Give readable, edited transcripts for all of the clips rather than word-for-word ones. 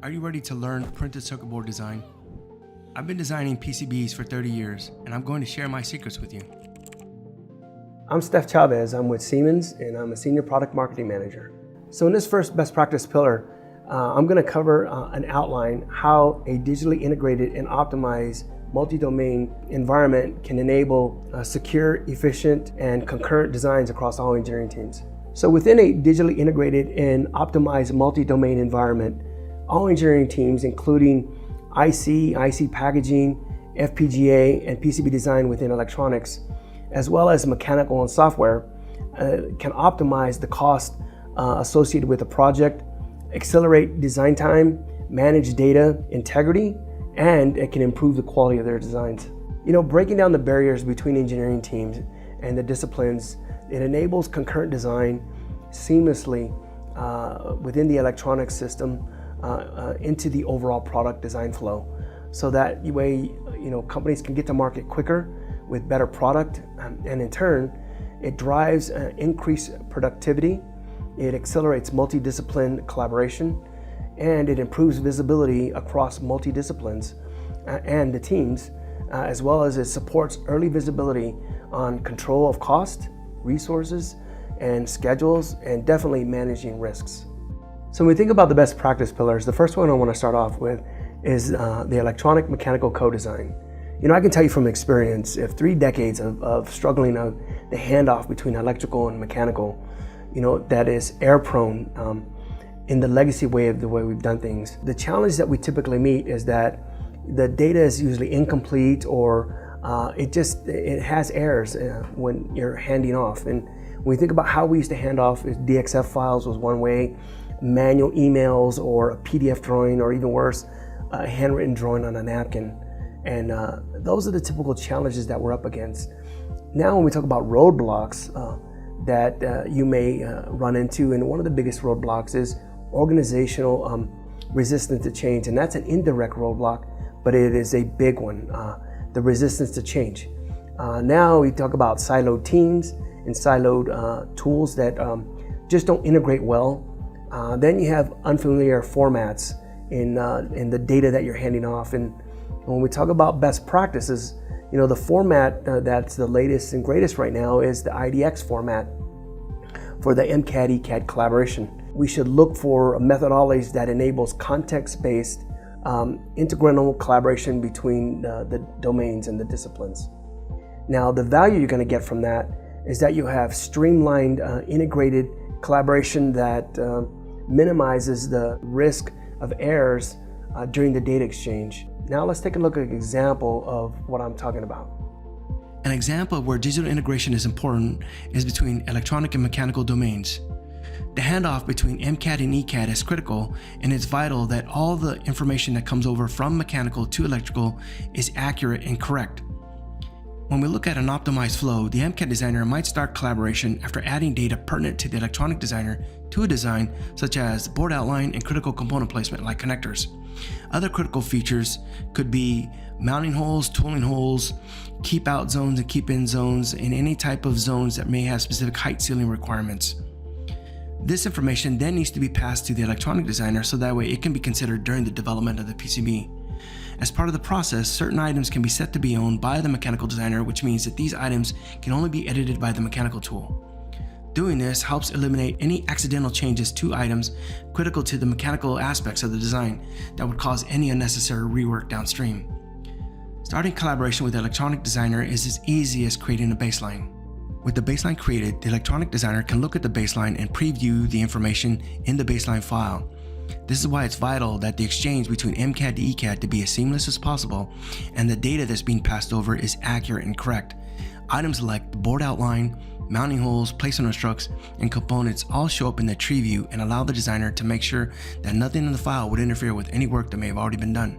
Are you ready to learn printed circuit board design? I've been designing PCBs for 30 years, and I'm going to share my secrets with you. I'm Steph Chavez. I'm with Siemens, and I'm a Senior Product Marketing Manager. So in this first best practice pillar, I'm going to cover an outline how a digitally integrated and optimized multi-domain environment can enable secure, efficient, and concurrent designs across all engineering teams. So within a digitally integrated and optimized multi-domain environment, all engineering teams, including IC packaging, FPGA, and PCB design within electronics, as well as mechanical and software, can optimize the cost associated with a project, accelerate design time, manage data integrity, and it can improve the quality of their designs. Breaking down the barriers between engineering teams and the disciplines, it enables concurrent design seamlessly within the electronics system into the overall product design flow. So that way, companies can get to market quicker with better product, and in turn, it drives increased productivity, it accelerates multidiscipline collaboration, and it improves visibility across multidisciplines and the teams, as well as it supports early visibility on control of cost, resources, and schedules, and definitely managing risks. So when we think about the best practice pillars, the first one I want to start off with is the electronic mechanical co-design. I can tell you from experience, if 3 decades of struggling of the handoff between electrical and mechanical, that is error prone in the legacy way of the way we've done things. The challenge that we typically meet is that the data is usually incomplete, or it has errors when you're handing off. And when we think about how we used to hand off, DXF files was one way, manual emails or a PDF drawing, or even worse, a handwritten drawing on a napkin. And those are the typical challenges that we're up against. Now when we talk about roadblocks that you may run into, and one of the biggest roadblocks is organizational resistance to change, and that's an indirect roadblock, but it is a big one, the resistance to change. Now we talk about siloed teams and siloed tools that just don't integrate well. Then you have unfamiliar formats in the data that you're handing off. And when we talk about best practices, the format that's the latest and greatest right now is the IDX format for the MCAD-ECAD collaboration. We should look for methodologies that enables context-based integral collaboration between the domains and the disciplines. Now, the value you're going to get from that is that you have streamlined, integrated collaboration that minimizes the risk of errors during the data exchange. Now let's take a look at an example of what I'm talking about. An example of where digital integration is important is between electronic and mechanical domains. The handoff between MCAD and ECAD is critical, and it's vital that all the information that comes over from mechanical to electrical is accurate and correct. When we look at an optimized flow, the MCAD designer might start collaboration after adding data pertinent to the electronic designer to a design, such as board outline and critical component placement like connectors. Other critical features could be mounting holes, tooling holes, keep out zones and keep in zones, and any type of zones that may have specific height ceiling requirements. This information then needs to be passed to the electronic designer so that way it can be considered during the development of the PCB. As part of the process, certain items can be set to be owned by the mechanical designer, which means that these items can only be edited by the mechanical tool. Doing this helps eliminate any accidental changes to items critical to the mechanical aspects of the design that would cause any unnecessary rework downstream. Starting collaboration with the electronic designer is as easy as creating a baseline. With the baseline created, the electronic designer can look at the baseline and preview the information in the baseline file. This is why it's vital that the exchange between MCAD to ECAD to be as seamless as possible, and the data that's being passed over is accurate and correct. Items like the board outline, mounting holes, placement instructions, and components all show up in the tree view and allow the designer to make sure that nothing in the file would interfere with any work that may have already been done.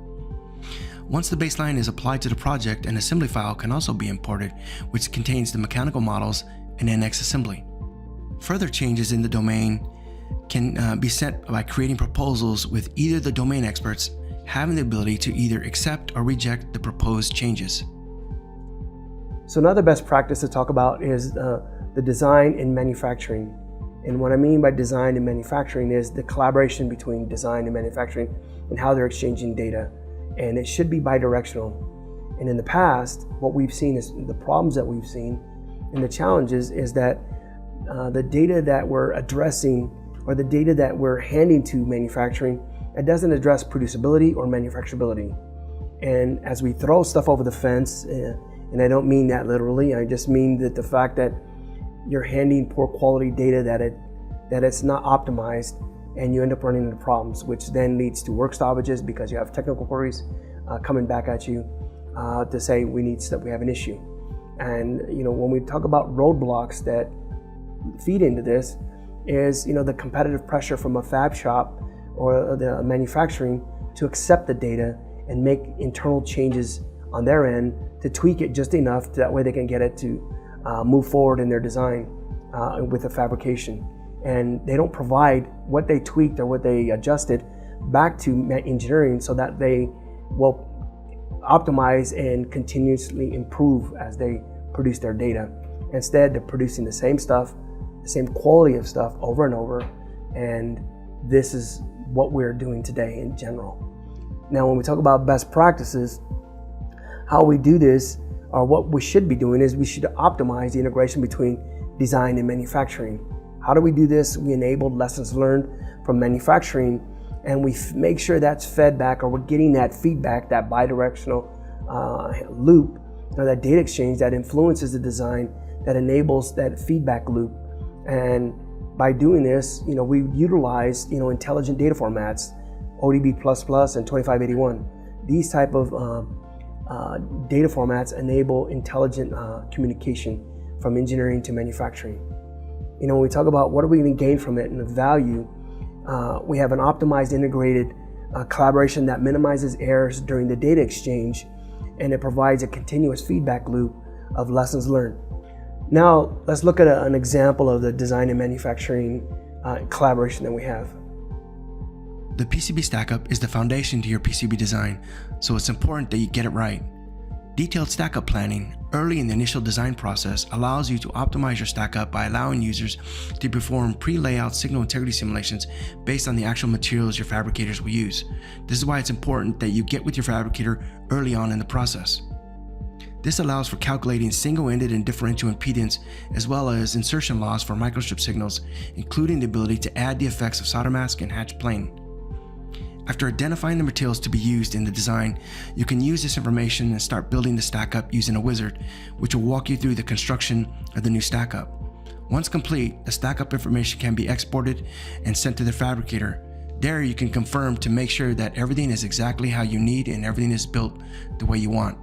Once the baseline is applied to the project, an assembly file can also be imported, which contains the mechanical models and NX assembly. Further changes in the domain can be set by creating proposals with either the domain experts having the ability to either accept or reject the proposed changes. So another best practice to talk about is the design in manufacturing. And what I mean by design and manufacturing is the collaboration between design and manufacturing and how they're exchanging data. And it should be bidirectional. And in the past, what we've seen is the problems that we've seen and the challenges is that the data that we're addressing or the data that we're handing to manufacturing, it doesn't address producibility or manufacturability. And as we throw stuff over the fence, and I don't mean that literally, I just mean that the fact that you're handing poor quality data that it's not optimized, and you end up running into problems, which then leads to work stoppages because you have technical queries coming back at you to say we have an issue. And when we talk about roadblocks that feed into this is the competitive pressure from a fab shop or the manufacturing to accept the data and make internal changes on their end to tweak it just enough that way they can get it to move forward in their design with the fabrication. And they don't provide what they tweaked or what they adjusted back to engineering so that they will optimize and continuously improve as they produce their data. Instead, they're producing the same stuff, the same quality of stuff over and over, and this is what we're doing today in general. Now, when we talk about best practices, how we do this, or what we should be doing, is we should optimize the integration between design and manufacturing. How do we do this? We enable lessons learned from manufacturing, and we make sure that's fed back, or we're getting that feedback, that bidirectional loop, or that data exchange that influences the design, that enables that feedback loop. And by doing this, we utilize intelligent data formats, ODB++ and 2581. These type of data formats enable intelligent communication from engineering to manufacturing. When we talk about what are we going to gain from it and the value, we have an optimized integrated collaboration that minimizes errors during the data exchange, and it provides a continuous feedback loop of lessons learned. Now, let's look at an example of the design and manufacturing collaboration that we have. The PCB stackup is the foundation to your PCB design, so it's important that you get it right. Detailed stackup planning early in the initial design process allows you to optimize your stackup by allowing users to perform pre-layout signal integrity simulations based on the actual materials your fabricators will use. This is why it's important that you get with your fabricator early on in the process. This allows for calculating single-ended and differential impedance, as well as insertion loss for microstrip signals, including the ability to add the effects of solder mask and hatch plane. After identifying the materials to be used in the design, you can use this information and start building the stackup using a wizard, which will walk you through the construction of the new stackup. Once complete, the stackup information can be exported and sent to the fabricator. There you can confirm to make sure that everything is exactly how you need and everything is built the way you want.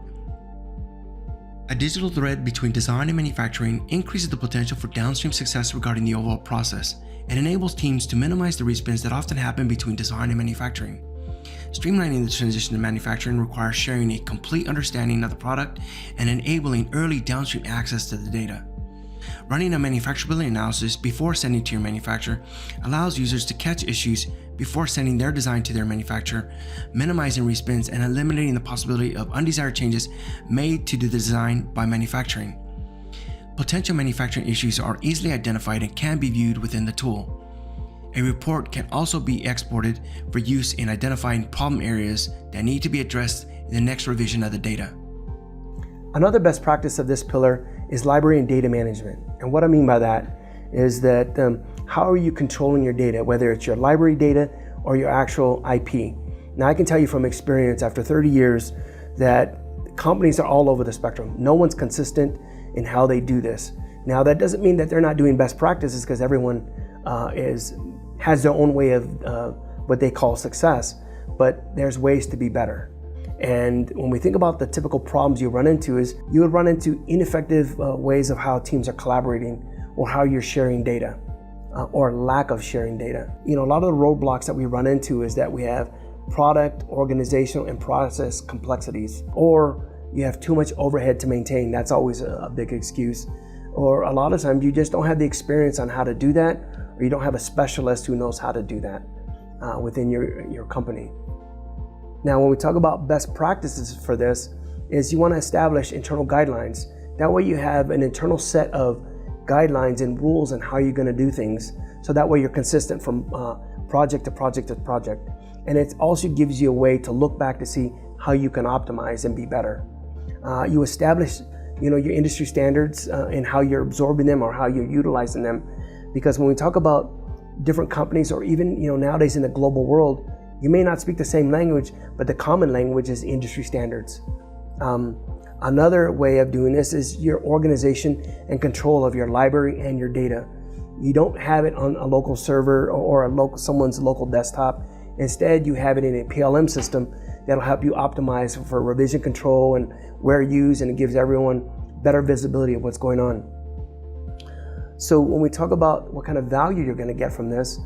A digital thread between design and manufacturing increases the potential for downstream success regarding the overall process. It enables teams to minimize the respins that often happen between design and manufacturing. Streamlining the transition to manufacturing requires sharing a complete understanding of the product and enabling early downstream access to the data. Running a manufacturability analysis before sending to your manufacturer allows users to catch issues before sending their design to their manufacturer, minimizing respins and eliminating the possibility of undesired changes made to the design by manufacturing. Potential manufacturing issues are easily identified and can be viewed within the tool. A report can also be exported for use in identifying problem areas that need to be addressed in the next revision of the data. Another best practice of this pillar is library and data management. And what I mean by that is that how are you controlling your data, whether it's your library data or your actual IP. Now, I can tell you from experience after 30 years that companies are all over the spectrum. No one's consistent in how they do this. Now, that doesn't mean that they're not doing best practices, because everyone has their own way of what they call success, but there's ways to be better. And when we think about the typical problems you run into, is you would run into ineffective ways of how teams are collaborating or how you're sharing data or lack of sharing data. A lot of the roadblocks that we run into is that we have product, organizational, and process complexities, or you have too much overhead to maintain. That's always a big excuse. Or a lot of times you just don't have the experience on how to do that, or you don't have a specialist who knows how to do that within your company. Now, when we talk about best practices for this, is you want to establish internal guidelines. That way you have an internal set of guidelines and rules on how you're going to do things, So that way you're consistent from project to project to project. And it also gives you a way to look back to see how you can optimize and be better. You establish your industry standards and how you're absorbing them or how you're utilizing them. Because when we talk about different companies, or even nowadays in the global world, you may not speak the same language, but the common language is industry standards. Another way of doing this is your organization and control of your library and your data. You don't have it on a local server or someone's local desktop. Instead, you have it in a PLM system that'll help you optimize for revision control and where used, and it gives everyone better visibility of what's going on. So when we talk about what kind of value you're going to get from this,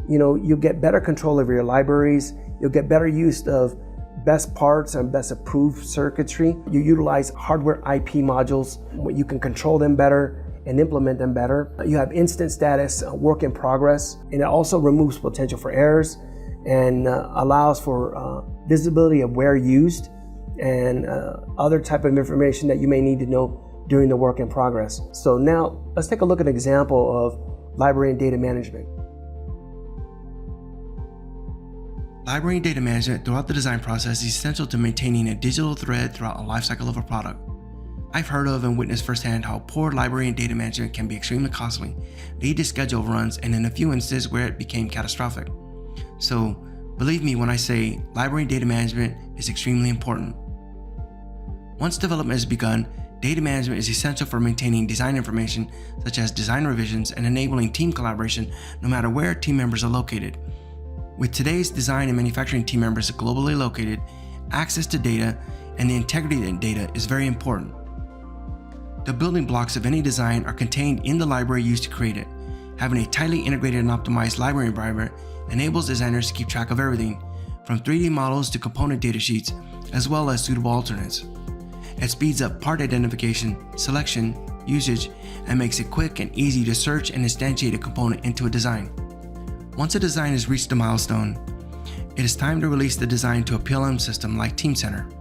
you'll get better control over your libraries. You'll get better use of best parts and best approved circuitry. You utilize hardware IP modules, you can control them better and implement them better. You have instant status, work in progress, and it also removes potential for errors and allows for visibility of where used and other type of information that you may need to know during the work in progress. So now let's take a look at an example of library and data management. Library and data management throughout the design process is essential to maintaining a digital thread throughout the lifecycle of a product. I've heard of and witnessed firsthand how poor library and data management can be extremely costly, lead to schedule runs, and in a few instances where it became catastrophic. So believe me when I say library and data management is extremely important. Once development is begun, data management is essential for maintaining design information such as design revisions and enabling team collaboration no matter where team members are located. With today's design and manufacturing team members globally located, access to data and the integrity of the data is very important. The building blocks of any design are contained in the library used to create it. Having a tightly integrated and optimized library environment enables designers to keep track of everything, from 3D models to component data sheets, as well as suitable alternates. It speeds up part identification, selection, usage, and makes it quick and easy to search and instantiate a component into a design. Once a design has reached a milestone, it is time to release the design to a PLM system like Teamcenter.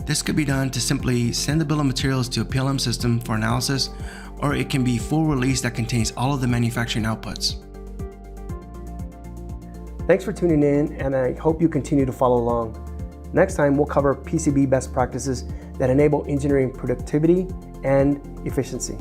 This could be done to simply send the bill of materials to a PLM system for analysis, or it can be full release that contains all of the manufacturing outputs. Thanks for tuning in, and I hope you continue to follow along. Next time, we'll cover PCB best practices that enable engineering productivity and efficiency.